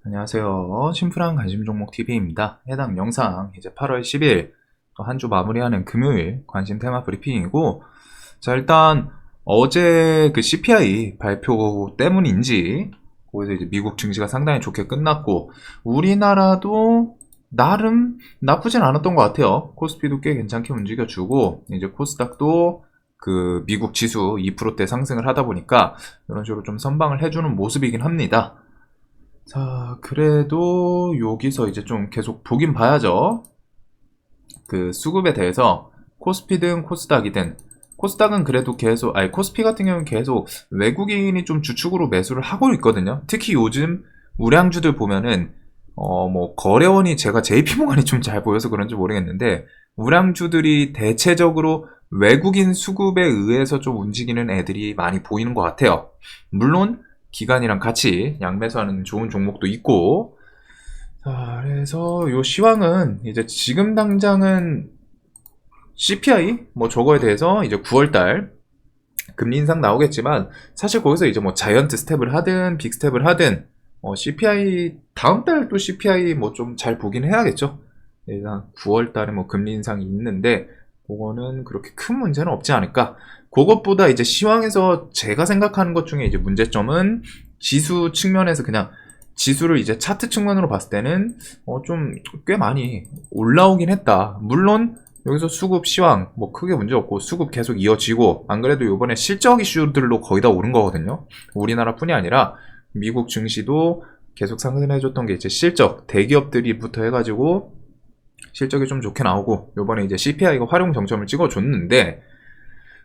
안녕하세요. 심플한 관심 종목 TV입니다. 해당 영상 이제 8월 10일 한 주 마무리하는 금요일 관심 테마 브리핑이고, 자, 일단 어제 그 CPI 발표 때문인지 거기서 이제 미국 증시가 상당히 좋게 끝났고, 우리나라도 나름 나쁘진 않았던 것 같아요. 코스피도 꽤 괜찮게 움직여주고, 이제 코스닥도 그 미국 지수 2%대 상승을 하다 보니까 이런 식으로 좀 선방을 해주는 모습이긴 합니다. 자, 그래도 여기서 이제 좀 계속 보긴 봐야죠. 그 수급에 대해서 코스피든 코스닥이든, 코스닥은 그래도 계속, 아니 코스피 같은 경우는 계속 외국인이 좀 주축으로 매수를 하고 있거든요. 특히 요즘 우량주들 보면은 뭐 거래원이, 제가 JP모간이 좀 잘 보여서 그런지 모르겠는데, 우량주들이 대체적으로 외국인 수급에 의해서 좀 움직이는 애들이 많이 보이는 것 같아요. 물론 기관이랑 같이 양매수하는 좋은 종목도 있고. 자, 그래서 요 시황은 이제 지금 당장은 CPI 뭐 저거에 대해서 이제 9월달 금리 인상 나오겠지만, 사실 거기서 이제 뭐 자이언트 스텝을 하든 빅 스텝을 하든 CPI 다음 달 또 CPI 뭐 좀 잘 보긴 해야겠죠. 일단 9월달에 뭐 금리 인상이 있는데 그거는 그렇게 큰 문제는 없지 않을까. 그것보다 이제 시황에서 제가 생각하는 것 중에 이제 문제점은 지수 측면에서, 그냥 지수를 이제 차트 측면으로 봤을 때는 좀 꽤 많이 올라오긴 했다. 물론 여기서 수급 시황 뭐 크게 문제 없고 수급 계속 이어지고, 안 그래도 요번에 실적 이슈들로 거의 다 오른 거거든요. 우리나라뿐이 아니라 미국 증시도 계속 상승해줬던 게 이제 실적, 대기업들이부터 해가지고 실적이 좀 좋게 나오고, 요번에 이제 CPI가 활용 정점을 찍어줬는데,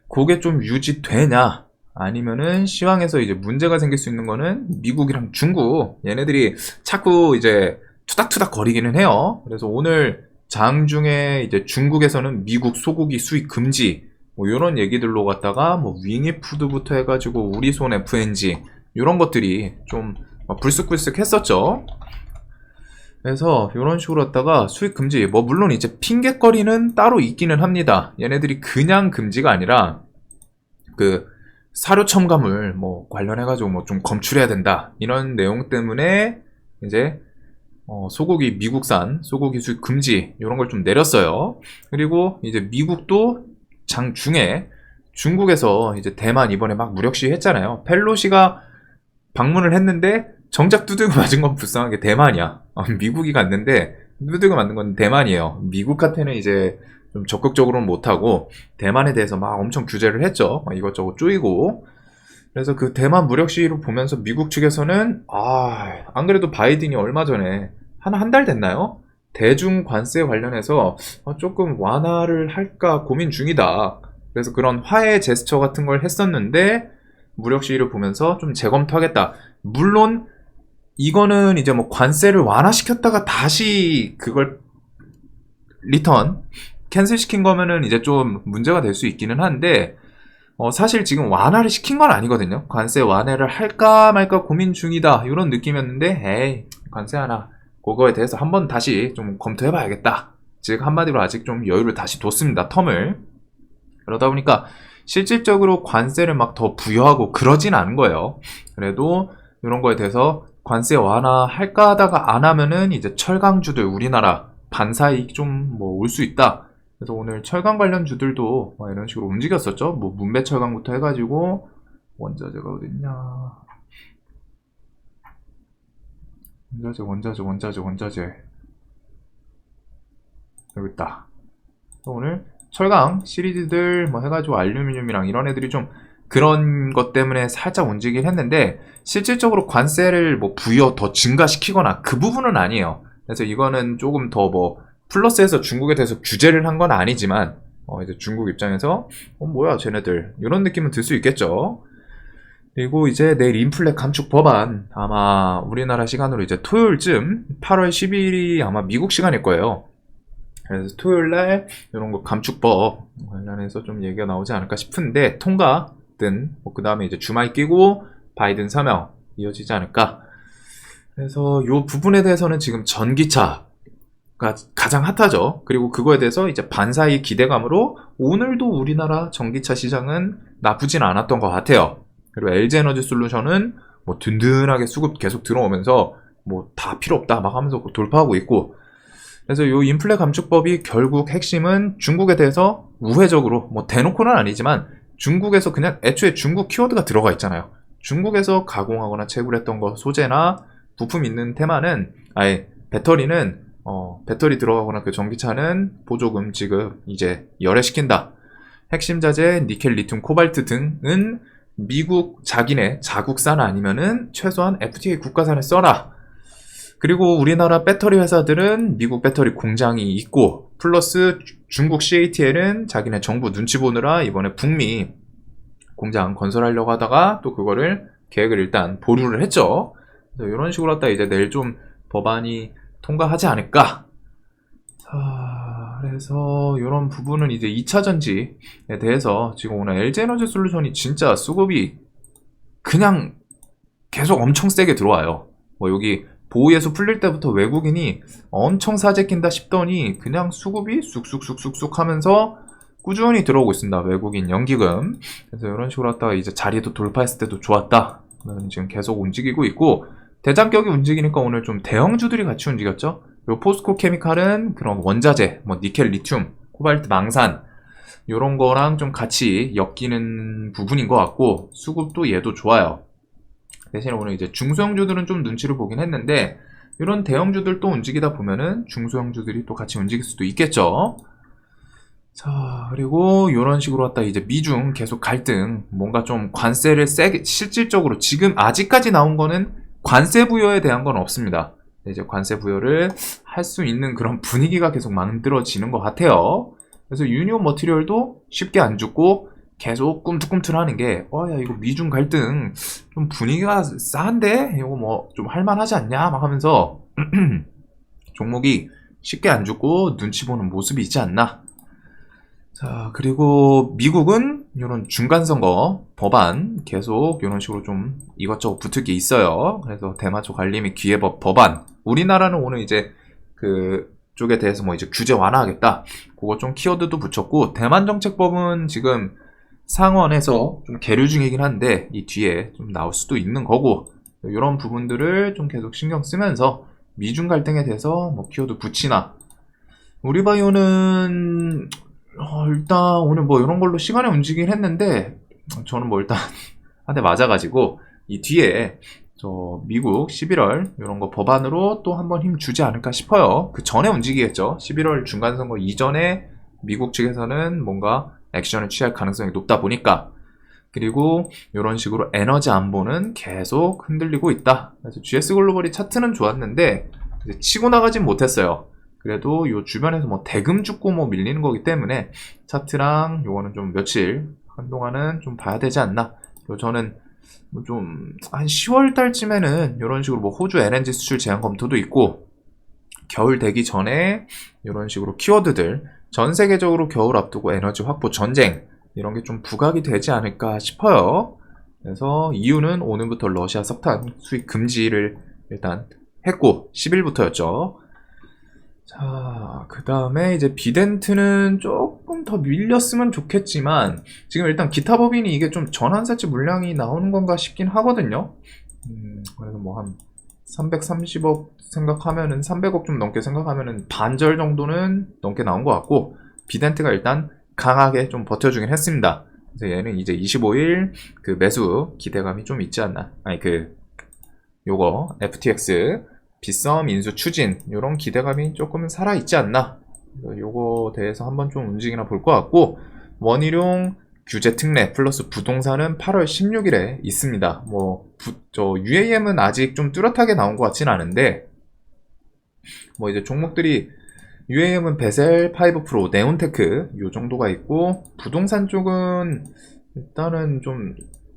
그게 좀 유지되냐, 아니면은 시황에서 이제 문제가 생길 수 있는 거는 미국이랑 중국, 얘네들이 자꾸 이제 투닥투닥 거리기는 해요. 그래서 오늘 장중에 이제 중국에서는 미국 소고기 수입 금지, 뭐 이런 얘기들로 갖다가 뭐 윙이푸드부터 해가지고 우리손 FNG 이런 것들이 좀 불쑥불쑥 했었죠. 그래서 이런 식으로 했다가 수익 금지, 뭐 물론 이제 핑계거리는 따로 있기는 합니다. 얘네들이 그냥 금지가 아니라 그 사료 첨가물 뭐 관련해가지고 뭐 좀 검출해야 된다, 이런 내용 때문에 이제 소고기, 미국산 소고기 수입 금지 이런 걸 좀 내렸어요. 그리고 이제 미국도 장중에 중국에서 이제 대만 이번에 막 무력 시위했잖아요. 펠로시가 방문을 했는데 정작 두들겨 맞은 건 불쌍하게 대만이야. 미국이 갔는데 두들겨 맞는 건 대만이에요. 미국한테는 이제 좀 적극적으로는 못하고 대만에 대해서 막 엄청 규제를 했죠. 막 이것저것 쪼이고. 그래서 그 대만 무력 시위를 보면서 미국 측에서는 안 그래도 바이든이 얼마 전에 한 달 됐나요? 대중 관세 관련해서 조금 완화를 할까 고민 중이다. 그래서 그런 화해 제스처 같은 걸 했었는데 무력 시위를 보면서 좀 재검토하겠다. 물론 이거는 이제 뭐 관세를 완화시켰다가 다시 그걸 리턴 캔슬 시킨 거면은 이제 좀 문제가 될 수 있기는 한데, 사실 지금 완화를 시킨 건 아니거든요. 관세 완화를 할까 말까 고민 중이다, 이런 느낌이었는데, 에이, 관세 하나 그거에 대해서 한번 다시 좀 검토해봐야겠다. 즉 한마디로 아직 좀 여유를 다시 뒀습니다, 텀을. 그러다 보니까 실질적으로 관세를 막 더 부여하고 그러진 않은 거예요. 그래도 이런 거에 대해서 관세 완화할까 하다가 안 하면은 이제 철강주들 우리나라 반사이익 좀 뭐 올 수 있다. 그래서 오늘 철강 관련 주들도 이런 식으로 움직였었죠. 뭐 문배철강부터 해가지고, 원자재가 어딨냐, 원자재 여기 있다. 오늘 철강 시리즈들 뭐 해가지고 알루미늄이랑 이런 애들이 좀 그런 것 때문에 살짝 움직이긴 했는데, 실질적으로 관세를 뭐 부여 더 증가시키거나 그 부분은 아니에요. 그래서 이거는 조금 더 뭐 플러스해서 중국에 대해서 규제를 한 건 아니지만, 이제 중국 입장에서 뭐야 쟤네들, 이런 느낌은 들 수 있겠죠. 그리고 이제 내일 인플레 감축 법안, 아마 우리나라 시간으로 이제 토요일쯤 8월 10일이 아마 미국 시간일 거예요. 그래서 토요일날 이런 거 감축법 관련해서 좀 얘기가 나오지 않을까 싶은데, 통과든 뭐 그 다음에 이제 주말 끼고 바이든 서명 이어지지 않을까. 그래서 이 부분에 대해서는 지금 전기차가 가장 핫하죠. 그리고 그거에 대해서 이제 반사이 기대감으로 오늘도 우리나라 전기차 시장은 나쁘진 않았던 것 같아요. 그리고 LG에너지 솔루션은 뭐 든든하게 수급 계속 들어오면서 뭐 다 필요 없다 막 하면서 돌파하고 있고. 그래서 요 인플레 감축법이 결국 핵심은 중국에 대해서 우회적으로, 뭐 대놓고는 아니지만 중국에서 그냥 애초에 중국 키워드가 들어가 있잖아요. 중국에서 가공하거나 채굴했던 거 소재나 부품 있는 테마는, 아예 배터리는 배터리 들어가거나 그 전기차는 보조금 지급 이제 열애시킨다. 핵심 자재 니켈, 리튬, 코발트 등은 미국 자기네 자국산 아니면은 최소한 FTA 국가산에 써라. 그리고 우리나라 배터리 회사들은 미국 배터리 공장이 있고, 플러스 중국 CATL은 자기네 정부 눈치 보느라 이번에 북미 공장 건설하려고 하다가 또 그거를 계획을 일단 보류를 했죠. 그래서 이런 식으로 하다 이제 내일 좀 법안이 통과하지 않을까. 자, 그래서 이런 부분은 이제 2차 전지에 대해서 지금 오늘 LG에너지 솔루션이 진짜 수급이 그냥 계속 엄청 세게 들어와요. 뭐 여기 보호예수 풀릴 때부터 외국인이 엄청 사재 낀다 싶더니 그냥 수급이 쑥쑥쑥쑥쑥 하면서 꾸준히 들어오고 있습니다. 외국인 연기금. 그래서 이런 식으로 하다가 이제 자리도 돌파했을 때도 좋았다. 지금 계속 움직이고 있고, 대장격이 움직이니까 오늘 좀 대형주들이 같이 움직였죠. 그리고 포스코 케미칼은 그런 원자재, 뭐 니켈, 리튬, 코발트, 망산 이런 거랑 좀 같이 엮이는 부분인 것 같고, 수급도 얘도 좋아요. 대신에 오늘 이제 중소형주들은 좀 눈치를 보긴 했는데, 이런 대형주들 또 움직이다 보면은 중소형주들이 또 같이 움직일 수도 있겠죠. 자, 그리고 이런 식으로 왔다 이제 미중 계속 갈등, 뭔가 좀 관세를 세게, 실질적으로 지금 아직까지 나온 거는 관세 부여에 대한 건 없습니다. 이제 관세 부여를 할 수 있는 그런 분위기가 계속 만들어지는 것 같아요. 그래서 유니온 머티리얼도 쉽게 안 죽고 계속 꿈틀꿈틀하는 게, 야, 이거 미중 갈등 좀 분위기가 싸한데? 이거 뭐 좀 할만하지 않냐? 막 하면서 종목이 쉽게 안 죽고 눈치 보는 모습이 있지 않나? 자, 그리고 미국은 이런 중간선거 법안 계속 이런 식으로 좀 이것저것 붙을 게 있어요. 그래서 대마초 관리 및 기회법 법안. 우리나라는 오늘 이제 그 쪽에 대해서 뭐 이제 규제 완화하겠다. 그거 좀 키워드도 붙였고, 대만 정책법은 지금 상원에서 좀 계류 중이긴 한데 이 뒤에 좀 나올 수도 있는 거고, 이런 부분들을 좀 계속 신경 쓰면서 미중 갈등에 대해서 뭐 키워드 붙이나. 우리바이오는 일단 오늘 뭐 이런 걸로 시간에 움직이긴 했는데, 저는 뭐 일단 한 대 맞아가지고 이 뒤에 저 미국 11월 이런 거 법안으로 또 한번 힘 주지 않을까 싶어요. 그 전에 움직이겠죠. 11월 중간선거 이전에 미국 측에서는 뭔가 액션을 취할 가능성이 높다 보니까. 그리고 이런 식으로 에너지 안보는 계속 흔들리고 있다. 그래서 GS글로벌이 차트는 좋았는데 이제 치고 나가진 못했어요. 그래도 요 주변에서 뭐 대금 죽고 뭐 밀리는 거기 때문에 차트랑 요거는 좀 며칠 한동안은 좀 봐야 되지 않나. 저는 뭐 좀 한 10월 달쯤에는 이런 식으로 뭐 호주 LNG 수출 제한 검토도 있고, 겨울 되기 전에 이런 식으로 키워드들, 전 세계적으로 겨울 앞두고 에너지 확보 전쟁 이런 게 좀 부각이 되지 않을까 싶어요. 그래서 이유는 오늘부터 러시아 석탄 수입 금지를 일단 했고 10일부터였죠. 자, 그 다음에 이제 비덴트는 조금 더 밀렸으면 좋겠지만, 지금 일단 기타 법인이 이게 좀 전환사채 물량이 나오는 건가 싶긴 하거든요. 그래서 뭐 한 330억 생각하면은, 300억 좀 넘게 생각하면은 반절 정도는 넘게 나온 것 같고, 비덴트가 일단 강하게 좀 버텨주긴 했습니다. 그래서 얘는 이제 25일 그 매수 기대감이 좀 있지 않나. 아니, 요거, FTX. 빗썸 인수 추진 이런 기대감이 조금 살아있지 않나. 요거 대해서 한번 좀 움직이나 볼 것 같고, 원희룡 규제 특례 플러스 부동산은 8월 16일에 있습니다. 뭐 UAM은 아직 좀 뚜렷하게 나온 것 같진 않은데, 뭐 이제 종목들이 UAM은 베셀, 파이브 프로, 네온테크 요 정도가 있고, 부동산 쪽은 일단은 좀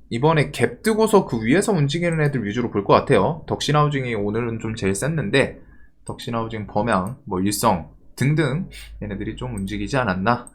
이번에 갭 뜨고서 그 위에서 움직이는 애들 위주로 볼 것 같아요. 덕신하우징이 오늘은 좀 제일 셌는데, 덕신하우징, 범양, 뭐 일성 등등 얘네들이 좀 움직이지 않았나.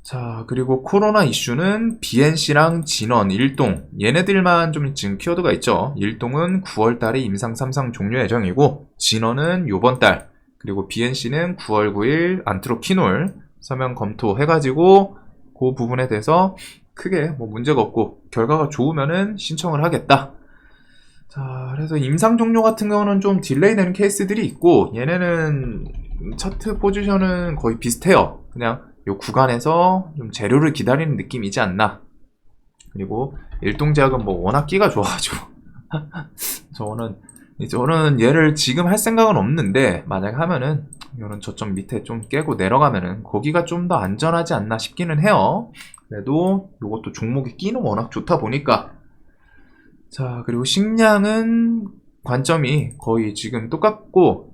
자, 그리고 코로나 이슈는 BNC랑 진원, 일동 얘네들만 좀 지금 키워드가 있죠. 일동은 9월달에 임상 3상 종료 예정이고, 진원은 요번 달, 그리고 BNC는 9월 9일 안트로키놀 서명 검토해가지고 그 부분에 대해서 크게 뭐 문제가 없고 결과가 좋으면은 신청을 하겠다. 자, 그래서 임상 종료 같은 경우는 좀 딜레이 되는 케이스들이 있고, 얘네는 차트 포지션은 거의 비슷해요. 그냥 요 구간에서 좀 재료를 기다리는 느낌이지 않나. 그리고 일동제약은 뭐 워낙 끼가 좋아가지고 저는 얘를 지금 할 생각은 없는데, 만약에 하면은 이런 저점 밑에 좀 깨고 내려가면은 거기가 좀 더 안전하지 않나 싶기는 해요. 그래도 이것도 종목의 끼는 워낙 좋다 보니까. 자, 그리고 식량은 관점이 거의 지금 똑같고,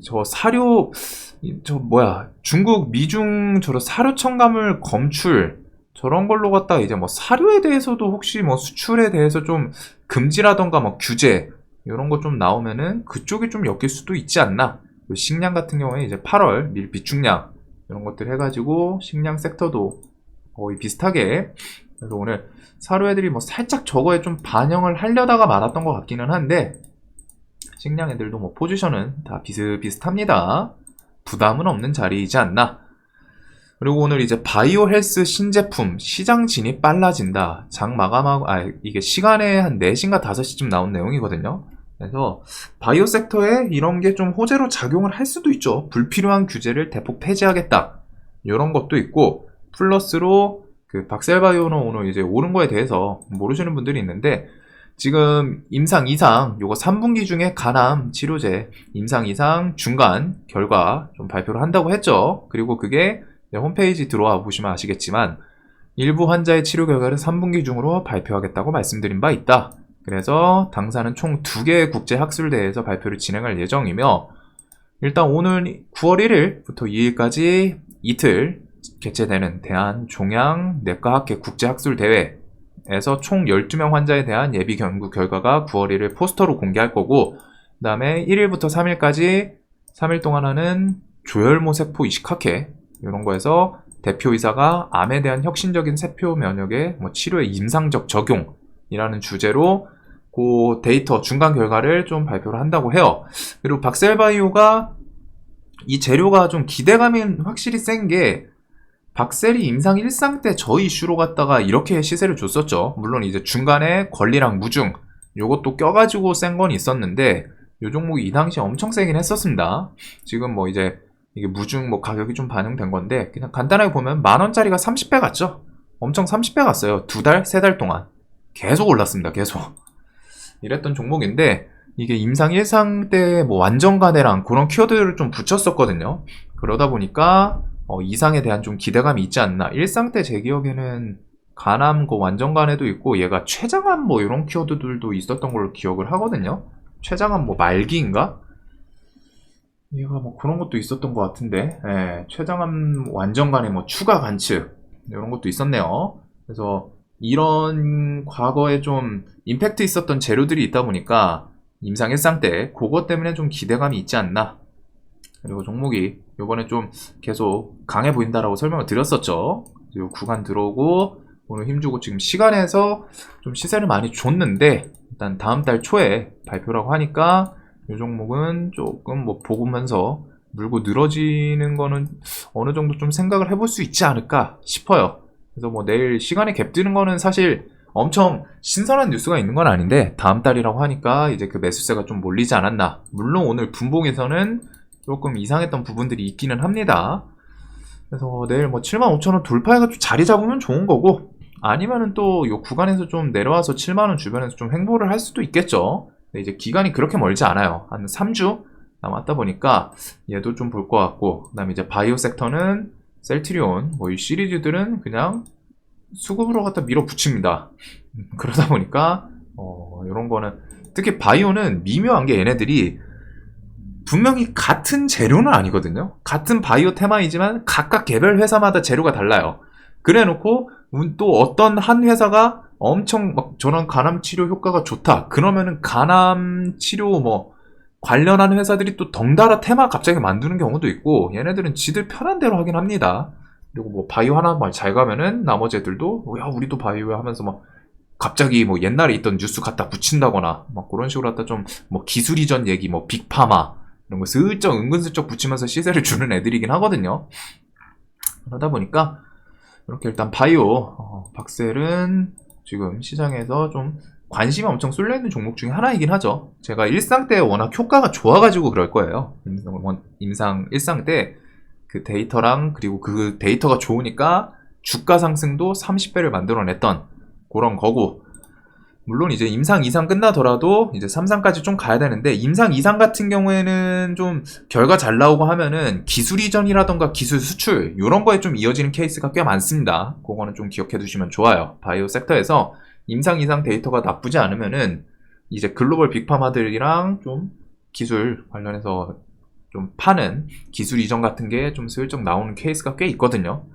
중국 미중 저런 사료 첨가물 검출 저런 걸로 갖다가 이제 뭐 사료에 대해서도 혹시 뭐 수출에 대해서 좀 금지라던가 뭐 규제 이런 거 좀 나오면은 그쪽이 좀 엮일 수도 있지 않나. 식량 같은 경우에 이제 8월 밀 비축량 이런 것들 해가지고 식량 섹터도 거의 비슷하게. 그래서 오늘 사료 애들이 뭐 살짝 저거에 좀 반영을 하려다가 말았던 것 같기는 한데, 식량 애들도 뭐 포지션은 다 비슷비슷합니다. 부담은 없는 자리이지 않나. 그리고 오늘 이제 바이오 헬스 신제품 시장 진입 빨라진다. 장 마감하고, 이게 시간에 한 4시인가 5시쯤 나온 내용이거든요. 그래서 바이오 섹터에 이런 게 좀 호재로 작용을 할 수도 있죠. 불필요한 규제를 대폭 폐지하겠다. 이런 것도 있고, 플러스로 그 박셀바이오는 오늘 이제 오른 거에 대해서 모르시는 분들이 있는데, 지금 임상 이상 요거 3분기 중에 간암 치료제 임상 이상 중간 결과 좀 발표를 한다고 했죠. 그리고 그게 홈페이지 들어와 보시면 아시겠지만 일부 환자의 치료 결과를 3분기 중으로 발표하겠다고 말씀드린 바 있다. 그래서 당사는 총 2개의 국제학술대회에서 발표를 진행할 예정이며, 일단 오늘 9월 1일부터 2일까지 이틀 개최되는 대한종양내과학회 국제학술대회에서 총 12명 환자에 대한 예비 연구 결과가 9월 1일 포스터로 공개할 거고, 그 다음에 1일부터 3일까지 3일 동안 하는 조혈모 세포 이식학회 이런 거에서 대표이사가 암에 대한 혁신적인 세포 면역의 치료의 임상적 적용이라는 주제로 그 데이터 중간 결과를 좀 발표를 한다고 해요. 그리고 박셀바이오가 이 재료가 좀 기대감이 확실히 센 게, 박셀이 임상 1상 때 저 이슈로 갖다가 이렇게 시세를 줬었죠. 물론 이제 중간에 권리랑 무중 요것도 껴가지고 센 건 있었는데, 요 종목이 이 당시에 엄청 세긴 했었습니다. 지금 뭐 이제 이게 무중 뭐 가격이 좀 반영된 건데, 그냥 간단하게 보면 10,000원짜리가 30배 갔죠. 엄청 30배 갔어요. 2달, 3달 동안 계속 올랐습니다. 계속 이랬던 종목인데, 이게 임상 1상 때 뭐 완전간해랑 그런 키워드를 좀 붙였었거든요. 그러다 보니까 이상에 대한 좀 기대감이 있지 않나. 1상 때 제 기억에는 간암 그 완전간해도 있고, 얘가 췌장암 뭐 이런 키워드들도 있었던 걸로 기억을 하거든요. 췌장암 뭐 말기인가? 얘가 뭐 그런 것도 있었던 것 같은데, 췌장암 완전간에 뭐 추가 관측 이런 것도 있었네요. 그래서 이런 과거에 좀 임팩트 있었던 재료들이 있다 보니까 임상 1상 때 그것 때문에 좀 기대감이 있지 않나. 그리고 종목이 요번에 좀 계속 강해 보인다라고 설명을 드렸었죠. 이 구간 들어오고 오늘 힘주고 지금 시간에서 좀 시세를 많이 줬는데, 일단 다음 달 초에 발표라고 하니까 이 종목은 조금 뭐 보면서 물고 늘어지는 거는 어느 정도 좀 생각을 해볼 수 있지 않을까 싶어요. 그래서 뭐 내일 시간에 갭 뜨는 거는 사실 엄청 신선한 뉴스가 있는 건 아닌데, 다음 달이라고 하니까 이제 그 매수세가 좀 몰리지 않았나. 물론 오늘 분봉에서는 조금 이상했던 부분들이 있기는 합니다. 그래서 내일 뭐 75,000원 돌파해가지고 자리 잡으면 좋은 거고, 아니면은 또 이 구간에서 좀 내려와서 7만원 주변에서 좀 횡보를 할 수도 있겠죠. 근데 이제 기간이 그렇게 멀지 않아요. 한 3주 남았다 보니까 얘도 좀 볼 것 같고, 그 다음에 이제 바이오 섹터는 셀트리온 뭐 이 시리즈들은 그냥 수급으로 갖다 밀어붙입니다. 그러다 보니까 이런 거는, 특히 바이오는 미묘한 게 얘네들이 분명히 같은 재료는 아니거든요. 같은 바이오 테마이지만 각각 개별 회사마다 재료가 달라요. 그래 놓고 또 어떤 한 회사가 엄청 막 저런 간암 치료 효과가 좋다, 그러면은 간암 치료 뭐 관련한 회사들이 또 덩달아 테마 갑자기 만드는 경우도 있고, 얘네들은 지들 편한 대로 하긴 합니다. 그리고 뭐 바이오 하나만 잘 가면은 나머지 애들도 야 우리도 바이오야 하면서 막 갑자기 뭐 옛날에 있던 뉴스 갖다 붙인다거나 막 그런 식으로 갖다 좀 뭐 기술 이전 얘기 뭐 빅파마 이런 거 슬쩍 은근슬쩍 붙이면서 시세를 주는 애들이긴 하거든요. 그러다 보니까 이렇게 일단 바이오 박셀은 지금 시장에서 좀 관심이 엄청 쏠려있는 종목 중에 하나이긴 하죠. 제가 일상 때 워낙 효과가 좋아가지고 그럴 거예요. 일상 때 그 데이터랑 그리고 그 데이터가 좋으니까 주가 상승도 30배를 만들어냈던 그런 거고, 물론 이제 임상 2상 끝나더라도 이제 3상까지 좀 가야 되는데, 임상 2상 같은 경우에는 좀 결과 잘 나오고 하면은 기술 이전이라던가 기술 수출 이런 거에 좀 이어지는 케이스가 꽤 많습니다. 그거는 좀 기억해 두시면 좋아요. 바이오 섹터에서 임상 2상 데이터가 나쁘지 않으면은 이제 글로벌 빅파마들이랑 좀 기술 관련해서 좀 파는 기술 이전 같은 게 좀 슬쩍 나오는 케이스가 꽤 있거든요.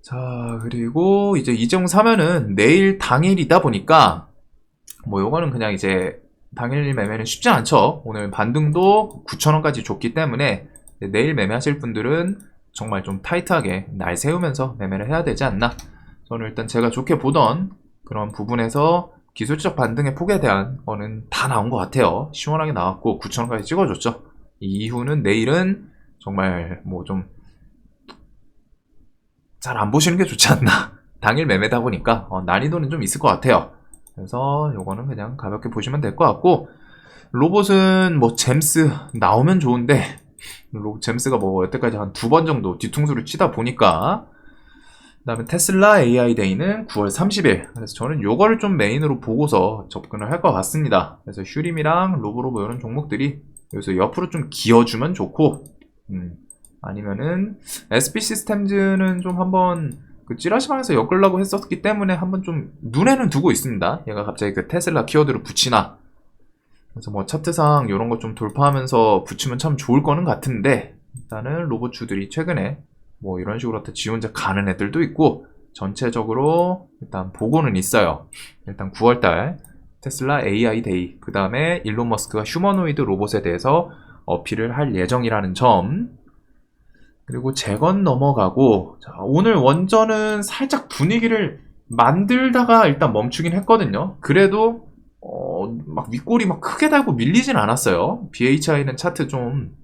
자, 그리고 이제 이재용 사면은 내일 당일이다 보니까 뭐 요거는 그냥 이제 당일 매매는 쉽지 않죠. 오늘 반등도 9,000원까지 줬기 때문에 내일 매매하실 분들은 정말 좀 타이트하게 날 세우면서 매매를 해야 되지 않나. 저는 일단 제가 좋게 보던 그런 부분에서 기술적 반등의 폭에 대한 거는 다 나온 것 같아요. 시원하게 나왔고 9,000원까지 찍어줬죠. 이 이후는 내일은 정말 뭐 좀 잘 안 보시는 게 좋지 않나. 당일 매매다 보니까 난이도는 좀 있을 것 같아요. 그래서 요거는 그냥 가볍게 보시면 될 것 같고, 로봇은 뭐 잼스 나오면 좋은데 잼스가 뭐 여태까지 한 2번 정도 뒤통수를 치다 보니까, 그 다음에 테슬라 AI 데이는 9월 30일. 그래서 저는 요거를 좀 메인으로 보고서 접근을 할 것 같습니다. 그래서 휴림이랑 로보로보 이런 종목들이 여기서 옆으로 좀 기어주면 좋고, 아니면은 SP 시스템즈는 좀 한번 그 찌라시방에서 엮으려고 했었기 때문에 한번 좀 눈에는 두고 있습니다. 얘가 갑자기 그 테슬라 키워드를 붙이나. 그래서 뭐 차트상 이런 거 좀 돌파하면서 붙이면 참 좋을 거는 같은데, 일단은 로봇주들이 최근에 뭐 이런 식으로 지 혼자 가는 애들도 있고, 전체적으로 일단 보고는 있어요. 일단 9월달 테슬라 AI 데이, 그 다음에 일론 머스크가 휴머노이드 로봇에 대해서 어필을 할 예정이라는 점. 그리고 재건 넘어가고, 자, 오늘 원전은 살짝 분위기를 만들다가 일단 멈추긴 했거든요. 그래도 막 윗골이 막 크게 달고 밀리진 않았어요. BHI는 차트 좀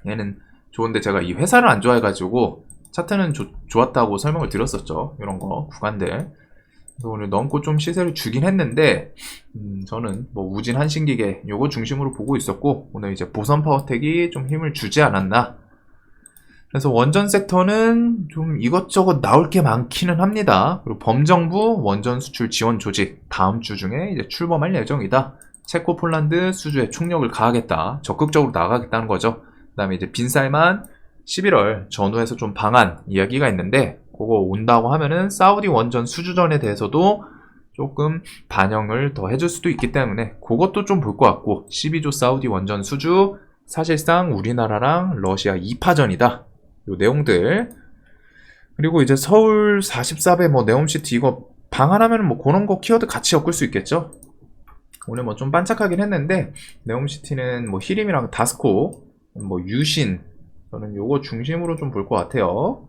얘는 좋은데, 제가 이 회사를 안 좋아해가지고 차트는 좋았다고 설명을 드렸었죠. 이런 거 구간들. 그래서 오늘 넘고 좀 시세를 주긴 했는데, 저는 뭐 우진 한신기계 요거 중심으로 보고 있었고, 오늘 이제 보선 파워텍이 좀 힘을 주지 않았나. 그래서 원전 섹터는 좀 이것저것 나올 게 많기는 합니다. 그리고 범정부 원전 수출 지원 조직 다음 주 중에 이제 출범할 예정이다. 체코, 폴란드, 수주에 총력을 가하겠다. 적극적으로 나가겠다는 거죠. 그 다음에 이제 빈살만 11월 전후에서 좀 방한 이야기가 있는데, 그거 온다고 하면은 사우디 원전 수주전에 대해서도 조금 반영을 더 해줄 수도 있기 때문에 그것도 좀 볼 것 같고, 12조 사우디 원전 수주 사실상 우리나라랑 러시아 2파전이다. 요 내용들. 그리고 이제 서울 44배 뭐 네옴시티 이거 방한하면 뭐 그런 거 키워드 같이 엮을 수 있겠죠. 오늘 뭐 좀 반짝하긴 했는데, 네옴시티는 뭐 히림이랑 다스코, 뭐 유신, 저는 요거 중심으로 좀 볼 것 같아요.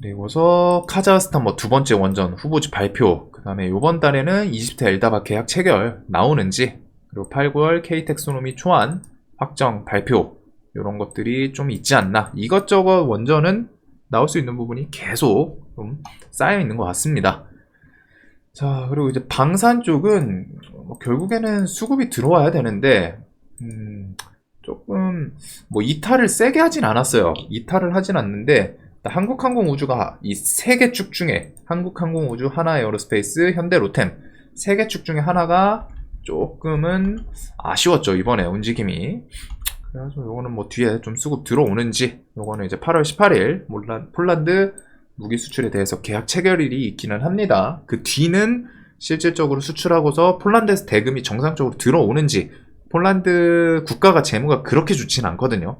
그리고서 카자흐스탄 뭐 두 번째 원전 후보지 발표, 그 다음에 요번 달에는 이집트 엘다바 계약 체결 나오는지, 그리고 8, 9월 K텍소노미 초안 확정 발표, 이런 것들이 좀 있지 않나. 이것저것 원전은 나올 수 있는 부분이 계속 좀 쌓여 있는 것 같습니다. 자, 그리고 이제 방산 쪽은 뭐 결국에는 수급이 들어와야 되는데, 조금 뭐 이탈을 세게 하진 않았어요. 이탈을 하진 않는데, 한국항공우주가 이 세 개 축 중에 한국항공우주, 하나에어로스페이스, 현대로템 세 개 축 중에 하나가 조금은 아쉬웠죠, 이번에 움직임이. 그래서 요거는 뭐 뒤에 좀 수급 들어오는지, 요거는 이제 8월 18일 폴란드 무기 수출에 대해서 계약 체결일이 있기는 합니다. 그 뒤는 실질적으로 수출하고서 폴란드에서 대금이 정상적으로 들어오는지, 폴란드 국가가 재무가 그렇게 좋지는 않거든요.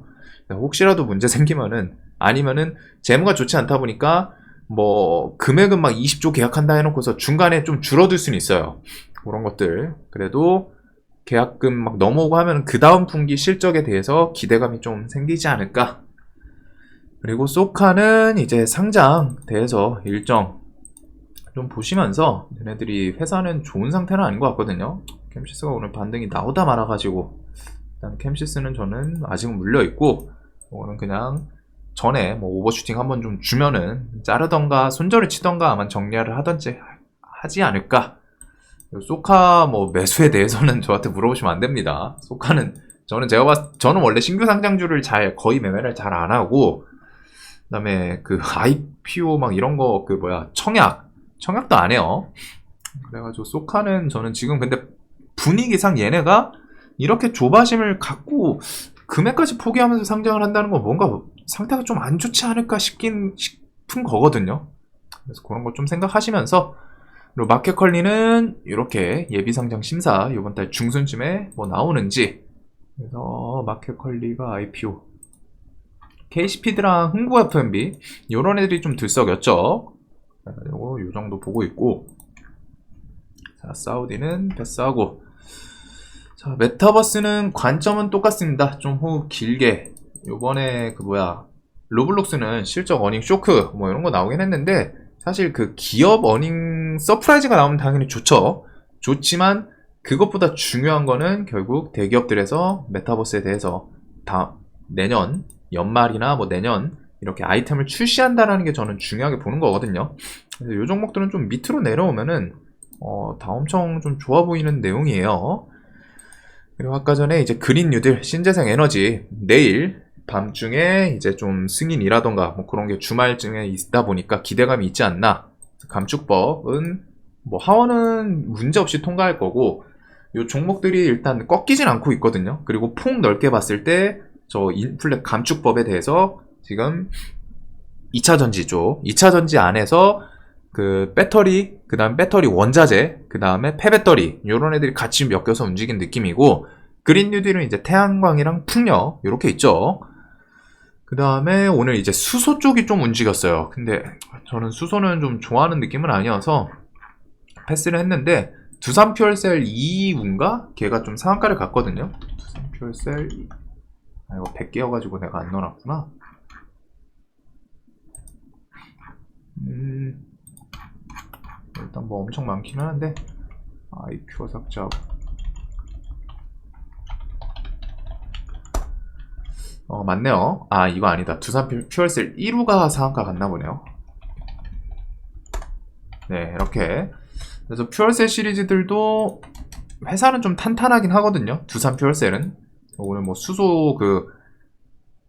혹시라도 문제 생기면은, 아니면은 재무가 좋지 않다 보니까 뭐 금액은 막 20조 계약한다 해놓고서 중간에 좀 줄어들 수는 있어요. 그런 것들. 그래도 계약금 막 넘어오고 하면 그 다음 분기 실적에 대해서 기대감이 좀 생기지 않을까. 그리고 소카는 이제 상장 대해서 일정 좀 보시면서, 얘네들이 회사는 좋은 상태는 아닌 것 같거든요. 캠시스가 오늘 반등이 나오다 말아가지고, 일단 캠시스는 저는 아직은 물려있고, 이거는 그냥 전에 뭐 오버슈팅 한번 좀 주면은 자르던가 손절을 치던가 아마 정리를 하던지 하지 않을까. 소카 뭐 매수에 대해서는 저한테 물어보시면 안 됩니다. 소카는 저는 원래 신규 상장주를 거의 매매를 잘 안 하고, 그다음에 그 IPO 막 이런 거 청약도 안 해요. 그래가지고 소카는 저는 지금 근데 분위기상 얘네가 이렇게 조바심을 갖고 금액까지 포기하면서 상장을 한다는 건 뭔가 상태가 좀 안 좋지 않을까 싶은 거거든요. 그래서 그런 거 좀 생각하시면서, 그리고 마켓컬리는 이렇게 예비상장 심사 이번 달 중순쯤에 뭐 나오는지, 그래서 마켓컬리가 IPO, KC피드랑 흥구 F&B 이런 애들이 좀 들썩였죠. 그래가지고 이 정도 보고 있고, 자 사우디는 패스하고, 자 메타버스는 관점은 똑같습니다. 좀 길게 요번에 로블록스는 실적 어닝 쇼크 뭐 이런 거 나오긴 했는데, 사실 그 기업 어닝 서프라이즈가 나오면 당연히 좋지만 그것보다 중요한 거는 결국 대기업들에서 메타버스에 대해서 내년 연말이나 뭐 내년 이렇게 아이템을 출시한다라는 게 저는 중요하게 보는 거거든요. 그래서 요 종목들은 좀 밑으로 내려오면은 다 엄청 좀 좋아 보이는 내용이에요. 그리고 아까 전에 이제 그린 뉴딜, 신재생 에너지 내일 밤중에 이제 좀 승인이라던가 뭐 그런 게 주말쯤에 있다 보니까 기대감이 있지 않나. 감축법은 뭐 하원은 문제없이 통과할 거고, 요 종목들이 일단 꺾이진 않고 있거든요. 그리고 폭 넓게 봤을 때 저 인플레 감축법에 대해서 지금 2차 전지 쪽, 2차 전지 안에서 그 배터리, 그 다음 배터리 원자재, 그 다음에 폐배터리 요런 애들이 같이 엮여서 움직인 느낌이고, 그린 뉴딜은 이제 태양광이랑 풍력 요렇게 있죠. 그 다음에 오늘 이제 수소 쪽이 좀 움직였어요. 근데 저는 수소는 좀 좋아하는 느낌은 아니어서 패스를 했는데, 두산퓨얼셀 2운가? 걔가 좀 상한가를 갔거든요. 두산퓨얼셀 이거 100개여가지고 내가 안 넣어놨구나. 일단 뭐 엄청 많기는 한데 IPO 삭제하고, 맞네요. 이거 아니다. 두산 퓨얼셀 1호가 상한가 갔나 보네요. 네, 이렇게. 그래서 퓨얼셀 시리즈들도 회사는 좀 탄탄하긴 하거든요. 두산 퓨얼셀은 오늘 뭐 수소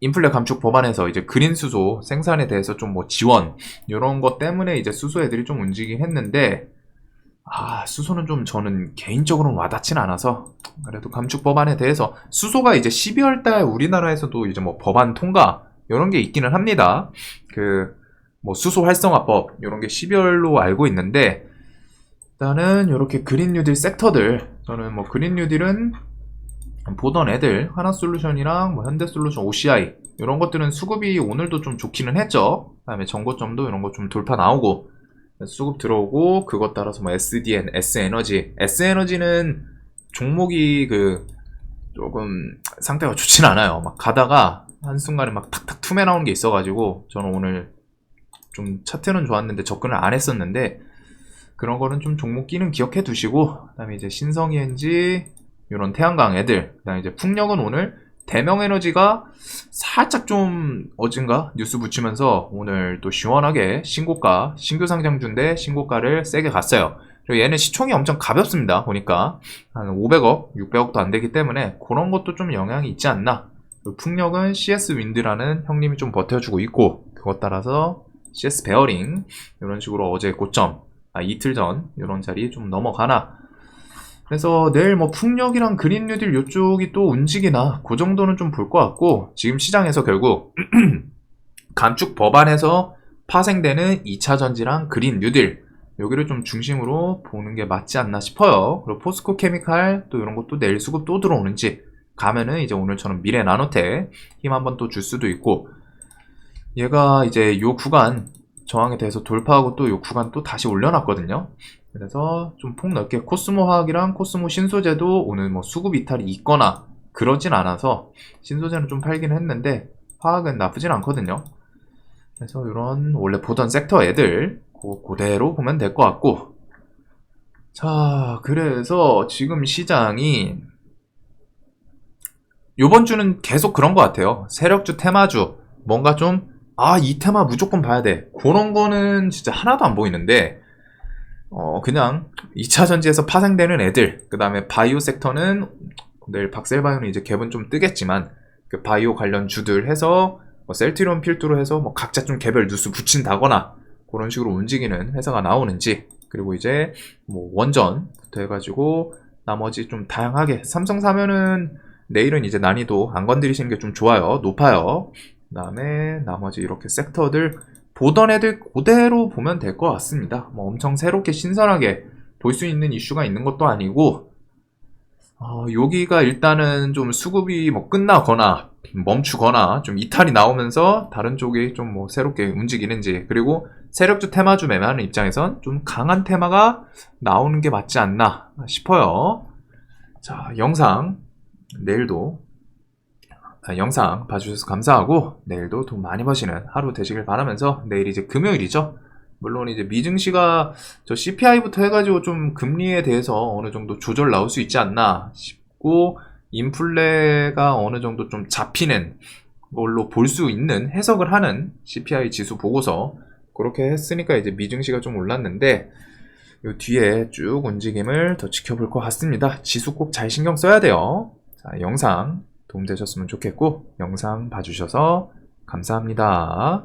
인플레 감축 법안에서 이제 그린 수소 생산에 대해서 좀 뭐 지원 이런 것 때문에 이제 수소 애들이 좀 움직이긴 했는데, 수소는 좀 저는 개인적으로는 와닿진 않아서, 그래도 감축 법안에 대해서 수소가 이제 12월 달 우리나라에서도 이제 뭐 법안 통과 이런 게 있기는 합니다. 뭐 수소 활성화법 이런 게 12월로 알고 있는데, 일단은 이렇게 그린 뉴딜 섹터들, 저는 뭐 그린 뉴딜은 보던 애들 하나솔루션이랑 뭐 현대솔루션, OCI 이런 것들은 수급이 오늘도 좀 좋기는 했죠. 그다음에 전고점도 이런 거 좀 돌파 나오고 수급 들어오고, 그것 따라서 뭐 SDN, S에너지는 종목이 조금 상태가 좋진 않아요. 막 가다가 한순간에 막 탁탁 툼에 나오는 게 있어가지고 저는 오늘 좀 차트는 좋았는데 접근을 안 했었는데, 그런 거는 좀 종목 끼는 기억해 두시고, 그다음에 이제 신성이엔지 이런 태양광 애들, 그다음에 이제 풍력은 오늘 대명에너지가 살짝 좀 어젠가 뉴스 붙이면서 오늘 또 시원하게 신고가, 신규 상장주인데 신고가를 세게 갔어요. 그리고 얘는 시총이 엄청 가볍습니다. 보니까 한 500억, 600억도 안 되기 때문에 그런 것도 좀 영향이 있지 않나. 그리고 풍력은 CS 윈드라는 형님이 좀 버텨주고 있고, 그것 따라서 CS 베어링 이런 식으로 어제 고점, 이틀 전 이런 자리 좀 넘어가나. 그래서 내일 뭐 풍력이랑 그린 뉴딜 이쪽이 또 움직이나 그 정도는 좀 볼 것 같고, 지금 시장에서 결국 감축 법안에서 파생되는 2차 전지랑 그린 뉴딜 여기를 좀 중심으로 보는 게 맞지 않나 싶어요. 그리고 포스코 케미칼 또 이런 것도 내일 수급 또 들어오는지 가면은 이제 오늘처럼 미래 나노텍 힘 한번 또 줄 수도 있고, 얘가 이제 요 구간 저항에 대해서 돌파하고 또 요 구간 또 다시 올려놨거든요. 그래서 좀 폭넓게 코스모 화학이랑 코스모 신소재도 오늘 뭐 수급 이탈이 있거나 그러진 않아서, 신소재는 좀 팔기는 했는데 화학은 나쁘진 않거든요. 그래서 이런 원래 보던 섹터 애들 그대로 보면 될 것 같고, 자 그래서 지금 시장이 요번 주는 계속 그런 것 같아요. 세력주, 테마주 뭔가 좀 이 테마 무조건 봐야 돼 그런 거는 진짜 하나도 안 보이는데, 그냥 2차 전지에서 파생되는 애들, 그 다음에 바이오 섹터는 내일 박셀바이오는 이제 갭은 좀 뜨겠지만 그 바이오 관련 주들 해서 셀트리온 필두로 해서 뭐 각자 좀 개별 뉴스 붙인다거나 그런 식으로 움직이는 회사가 나오는지, 그리고 이제 뭐 원전부터 해가지고 나머지 좀 다양하게 삼성 사면은 내일은 이제 난이도 안 건드리시는 게 좀 좋아요. 높아요. 그 다음에 나머지 이렇게 섹터들 보던 애들 그대로 보면 될 것 같습니다. 뭐 엄청 새롭게 신선하게 볼 수 있는 이슈가 있는 것도 아니고, 여기가 일단은 좀 수급이 뭐 끝나거나 멈추거나 좀 이탈이 나오면서 다른 쪽이 좀 뭐 새롭게 움직이는지, 그리고 세력주 테마주 매매하는 입장에선 좀 강한 테마가 나오는 게 맞지 않나 싶어요. 자, 영상 봐주셔서 감사하고, 내일도 돈 많이 버시는 하루 되시길 바라면서, 내일 이제 금요일이죠. 물론 이제 미증시가 저 CPI부터 해가지고 좀 금리에 대해서 어느 정도 조절 나올 수 있지 않나 싶고, 인플레가 어느 정도 좀 잡히는 걸로 볼 수 있는 해석을 하는 CPI 지수 보고서 그렇게 했으니까 이제 미증시가 좀 올랐는데, 요 뒤에 쭉 움직임을 더 지켜볼 것 같습니다. 지수 꼭 잘 신경 써야 돼요. 자, 영상 도움되셨으면 좋겠고, 영상 봐주셔서 감사합니다.